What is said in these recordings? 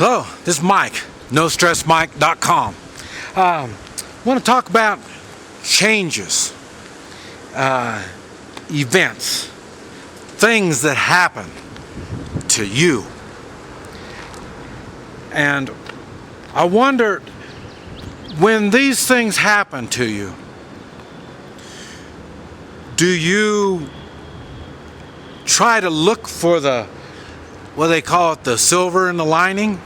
Hello, this is Mike, NoStressMike.com. I want to talk about changes, events, things that happen to you. And I wonder, when these things happen to you, do you try to look for what they call it, the silver in the lining?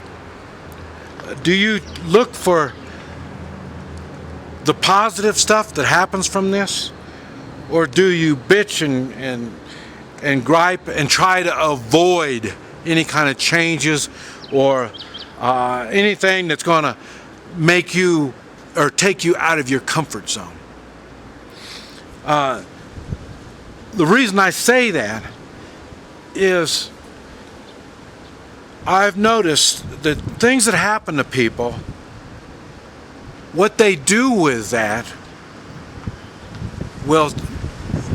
Do you look for the positive stuff that happens from this? Or do you bitch and gripe and try to avoid any kind of changes or anything that's going to make you or take you out of your comfort zone? The reason I say that is I've noticed that things that happen to people, what they do with that will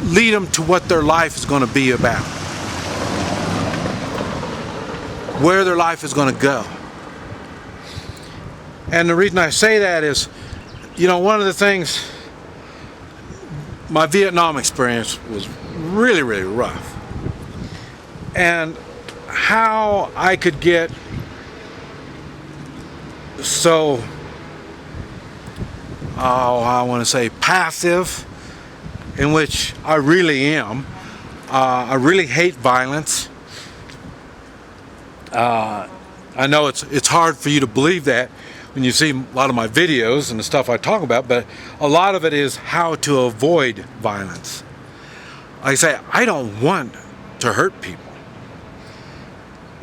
lead them to what their life is going to be about, where their life is going to go. And the reason I say that is, one of the things, my Vietnam experience was really, really rough. And how I could get so, I want to say passive, in which I really am. I really hate violence. I know it's hard for you to believe that when you see a lot of my videos and the stuff I talk about, but a lot of it is how to avoid violence. Like I say, I don't want to hurt people.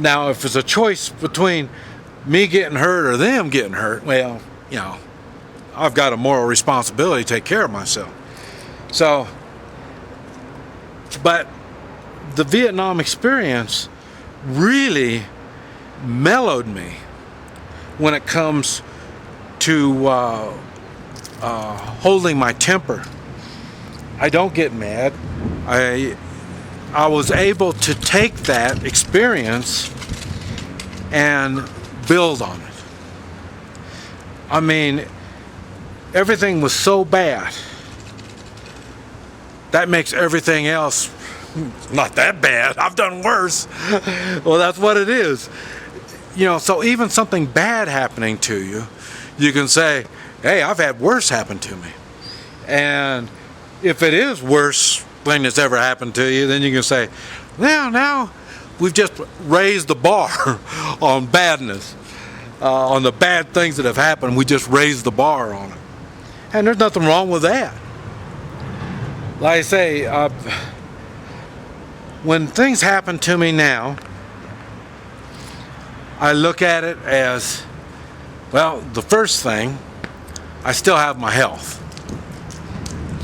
Now, if it's a choice between me getting hurt or them getting hurt, well, I've got a moral responsibility to take care of myself. So, but the Vietnam experience really mellowed me when it comes to holding my temper. I don't get mad. I was able to take that experience and build on it. I mean, everything was so bad. That makes everything else not that bad. I've done worse. Well, that's what it is. So even something bad happening to you, you can say, hey, I've had worse happen to me. And if it is worse thing that's ever happened to you, then you can say, well, now we've just raised the bar on badness, on the bad things that have happened. We just raised the bar on it, and there's nothing wrong with that. Like I say, when things happen to me now, I look at it as, well, the first thing, I still have my health.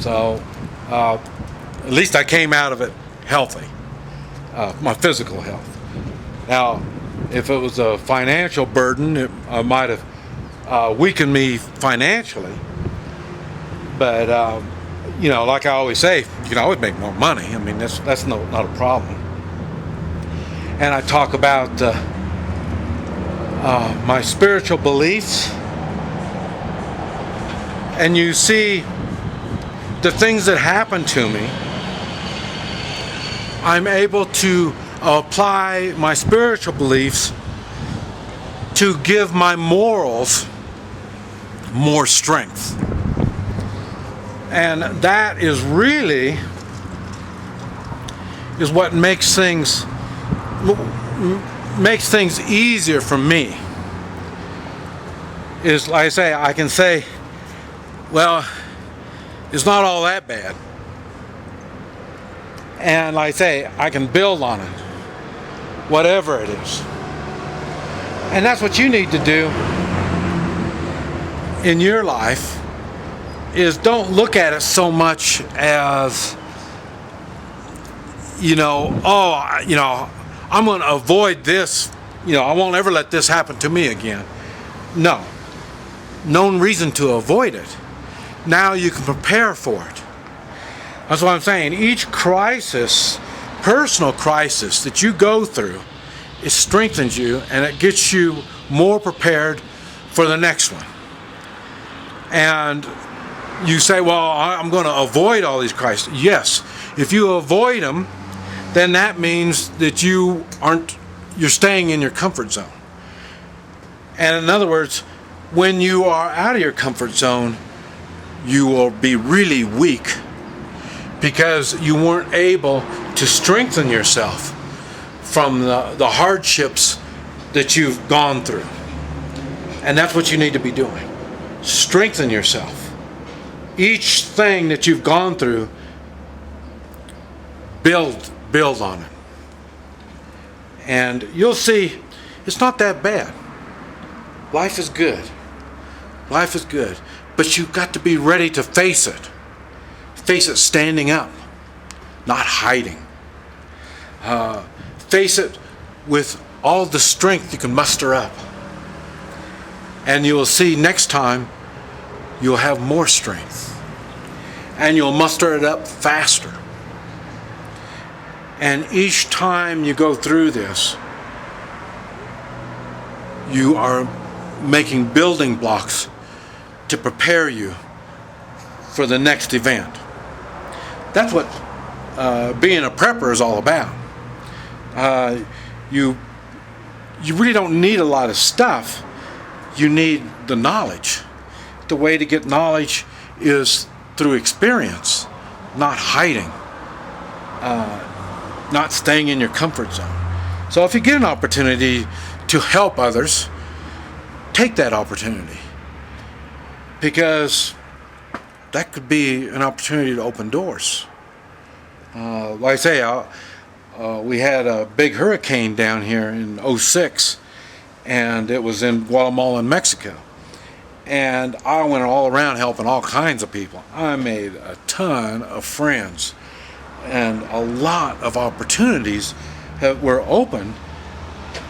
So at least I came out of it healthy, my physical health. Now, if it was a financial burden, it might have weakened me financially. But, like I always say, you can always make more money. I mean, that's not a problem. And I talk about my spiritual beliefs. And you see the things that happen to me, I'm able to apply my spiritual beliefs to give my morals more strength. And that is really what makes things easier for me. Is, like I say, I can say, well, it's not all that bad. And like I say, I can build on it, whatever it is. And that's what you need to do in your life, is don't look at it so much as, I'm going to avoid this, I won't ever let this happen to me again. No reason to avoid it. Now you can prepare for it. That's what I'm saying. Each crisis, personal crisis that you go through, it strengthens you and it gets you more prepared for the next one. And you say, well, I'm going to avoid all these crises. Yes, if you avoid them, then that means that you're staying in your comfort zone. And in other words, when you are out of your comfort zone, you will be really weak because you weren't able to strengthen yourself from the hardships that you've gone through. And that's what you need to be doing. Strengthen yourself. Each thing that you've gone through, build on it. And you'll see it's not that bad. Life is good. Life is good. But you've got to be ready to face it. Face it standing up, not hiding. Face it with all the strength you can muster up. And you will see next time you'll have more strength. And you'll muster it up faster. And each time you go through this, you are making building blocks to prepare you for the next event. That's what being a prepper is all about. You really don't need a lot of stuff. You need the knowledge. The way to get knowledge is through experience, not hiding, not staying in your comfort zone. So if you get an opportunity to help others, take that opportunity, because that could be an opportunity to open doors. Like I say, we had a big hurricane down here in '06, and it was in Guatemala and Mexico. And I went all around helping all kinds of people. I made a ton of friends, and a lot of opportunities were open,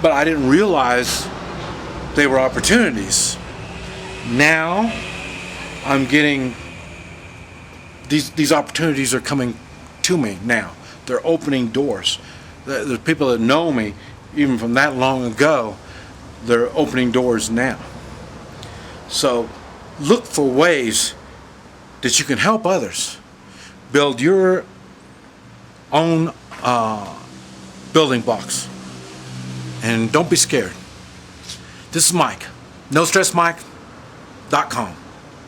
but I didn't realize they were opportunities. Now I'm getting these opportunities are coming to me now. They're opening doors. The people that know me, even from that long ago, they're opening doors now. So look for ways that you can help others build your own building blocks. And don't be scared. This is Mike, NoStressMike.com.